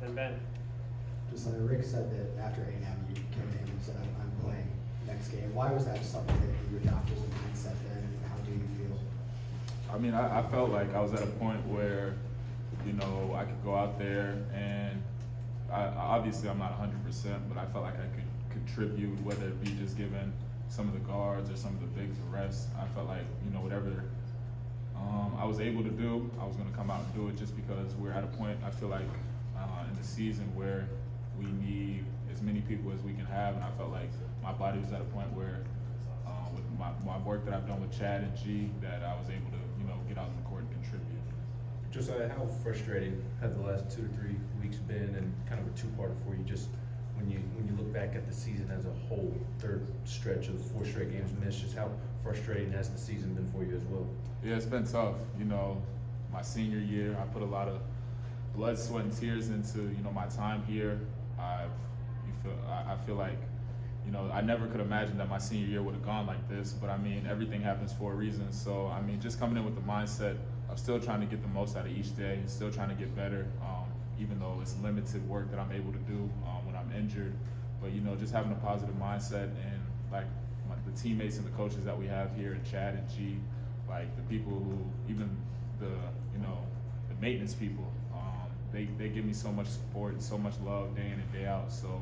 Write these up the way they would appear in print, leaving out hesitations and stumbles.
Then Ben. Josiah, Rick said that after A&M you came in and said, I'm playing next game. Why was that just something that you adopted as a mindset then, and how do you feel? I mean, I felt like I was at a point where, you know, I could go out there and obviously I'm not 100%, but I felt like I could contribute, whether it be just giving some of the guards or some of the bigs a rest. I felt like, you know, whatever I was able to do, I was going to come out and do it, just because we're at a point, I feel like, in the season where we need as many people as we can have, and I felt like my body was at a point where, with my work that I've done with Chad and G, that I was able to, you know, get out on the court and contribute. Josiah, how frustrating have the last 2 to 3 weeks been, and kind of a two-parter for you, just when you look back at the season as a whole, third stretch of 4 straight games missed, just how frustrating has the season been for you as well? Yeah, it's been tough. You know, my senior year, I put a lot of blood, sweat, and tears into, you know, my time here. I feel like, you know, I never could imagine that my senior year would have gone like this, but I mean, everything happens for a reason. So, I mean, just coming in with the mindset of still trying to get the most out of each day, still trying to get better, even though it's limited work that I'm able to do when I'm injured. But, you know, just having a positive mindset, and like the teammates and the coaches that we have here, Chad and G, like the people who, even the, you know, the maintenance people, they give me so much support and so much love day in and day out. So,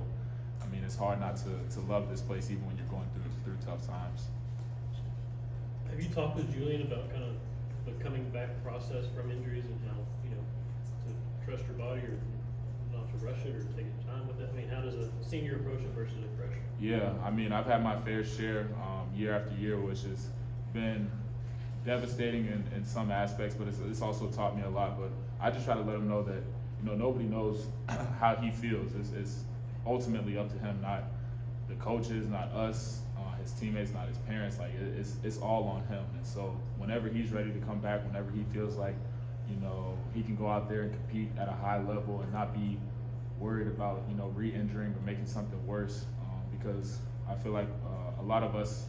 I mean, it's hard not to love this place even when you're going through tough times. Have you talked with Julian about kind of the coming back process from injuries and how, you know, to trust your body or not to rush it or take your time with it? I mean, how does a senior approach it versus a freshman? Yeah, I mean, I've had my fair share year after year, which has been devastating in some aspects, but it's also taught me a lot. But I just try to let him know that, you know, nobody knows how he feels. It's ultimately up to him, not the coaches, not us, his teammates, not his parents. Like, it's all on him. And so whenever he's ready to come back, whenever he feels like, you know, he can go out there and compete at a high level and not be worried about, you know, re-injuring or making something worse, because I feel like a lot of us,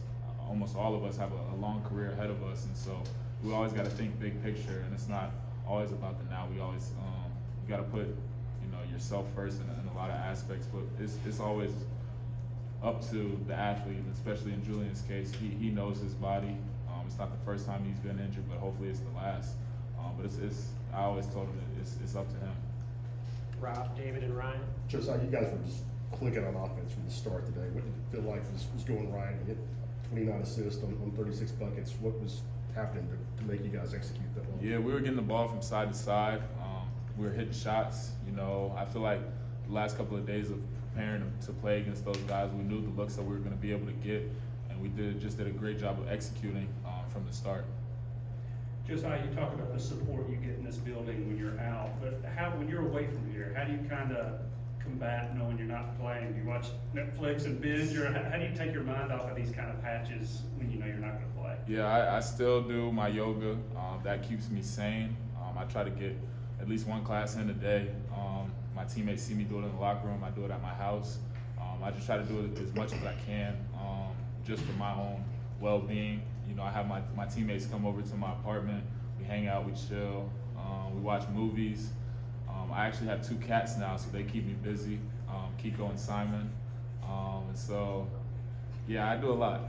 almost all of us, have a long career ahead of us, and so we always got to think big picture, and it's not always about the now. We always you got to put, you know, yourself first in a lot of aspects, but it's always up to the athlete, and especially in Julian's case, he knows his body. It's not the first time he's been injured, but hopefully it's the last. But I always told him that it's up to him. Rob, David, and Ryan. Josiah, you guys were just clicking on offense from the start today. What did it feel like was going right? You hit 29 assists on 36 buckets. What was happening to make you guys execute that well? Yeah, we were getting the ball from side to side. We were hitting shots. You know, I feel like the last couple of days of preparing to play against those guys, we knew the looks that we were going to be able to get, and we just did a great job of executing from the start. Josiah, you talk about the support you get in this building when you're out, but when you're away from here, how do you kind of combat knowing you're not playing? Do you watch Netflix and binge, or how do you take your mind off of these kind of patches when you know you're not going to play? Yeah, I still do my yoga. That keeps me sane. I try to get at least one class in a day. My teammates see me do it in the locker room. I do it at my house. I just try to do it as much as I can, just for my own well-being. You know, I have my teammates come over to my apartment. We hang out, we chill, we watch movies. I actually have 2 cats now, so they keep me busy, Kiko and Simon. And so, yeah, I do a lot.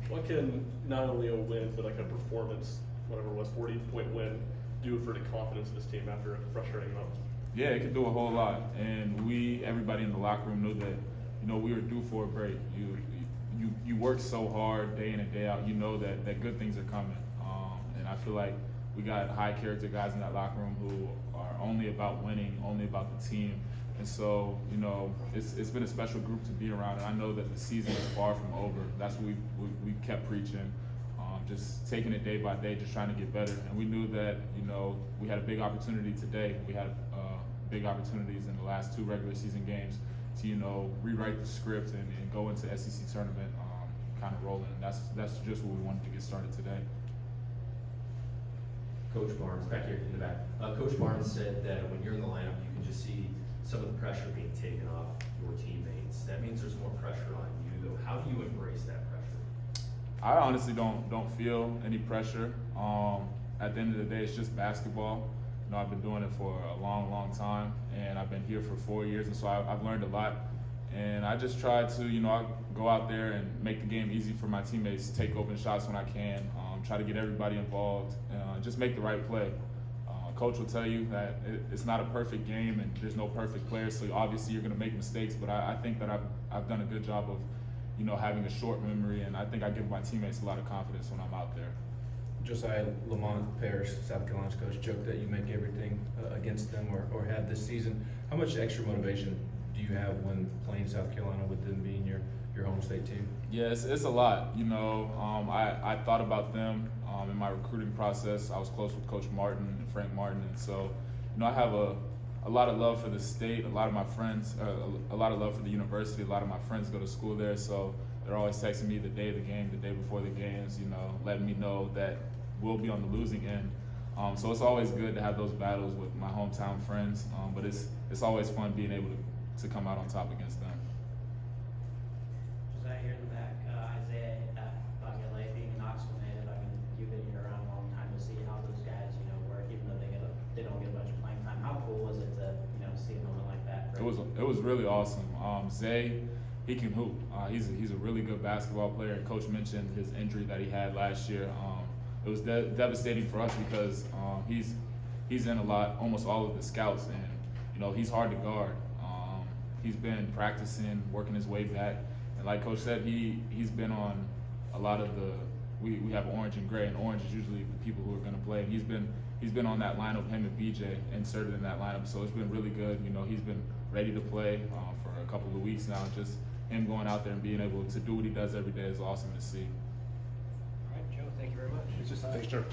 What can not only a win, but like a performance, whatever it was, 40-point win, do for the confidence of this team after a frustrating month? Yeah, it can do a whole lot. And everybody in the locker room knew that, you know, we were due for a break. You work so hard day in and day out, you know that good things are coming. And I feel like we got high character guys in that locker room who are only about winning, only about the team. And so, you know, it's been a special group to be around, and I know that the season is far from over. That's what we kept preaching, just taking it day by day, just trying to get better. And we knew that, you know, we had a big opportunity today. We had big opportunities in the last 2 regular season games to, you know, rewrite the script and go into SEC tournament kind of rolling. And that's just what we wanted to get started today. Coach Barnes, back here in the back. Coach Barnes said that when you're in the lineup, you can just see some of the pressure being taken off your teammates. That means there's more pressure on you, though. How do you embrace that pressure? I honestly don't feel any pressure. At the end of the day, it's just basketball. I've been doing it for a long, long time, and I've been here for 4 years, and so I've learned a lot. And I just try to, I go out there and make the game easy for my teammates, take open shots when I can, try to get everybody involved, just make the right play. Coach will tell you that it's not a perfect game and there's no perfect player, so obviously you're going to make mistakes, but I think that I've done a good job of, having a short memory, and I think I give my teammates a lot of confidence when I'm out there. Josiah Lamont Parrish, South Carolina's coach, joked that you make everything against them or had this season. How much extra motivation do you have when playing South Carolina with them being your home state team? Yeah, it's a lot. I thought about them in my recruiting process. I was close with Coach Martin and Frank Martin, and so I have a lot of love for the state. A lot of my friends, a lot of love for the university. A lot of my friends go to school there, so they're always texting me the day of the game, the day before the games. Letting me know that we'll be on the losing end. So it's always good to have those battles with my hometown friends. But it's always fun being able to come out on top against them. Josiah here in the back, Isaiah, about LA being a Knoxville native. I mean, you've been here around a long time to see how those guys, work, even though they don't get much playing time. How cool was it to, see a moment like that? It was really awesome. Zay, he can hoop. He's a really good basketball player. And Coach mentioned his injury that he had last year. It was devastating for us because he's in almost all of the scouts, and he's hard to guard. He's been practicing, working his way back, and like Coach said, he's been on a lot of the. We have orange and gray, and orange is usually the people who are going to play. And he's been on that lineup, him and BJ inserted in that lineup, so it's been really good. He's been ready to play for a couple of weeks now. Just him going out there and being able to do what he does every day is awesome to see. All right, Joe, thank you very much. Thanks, Joe.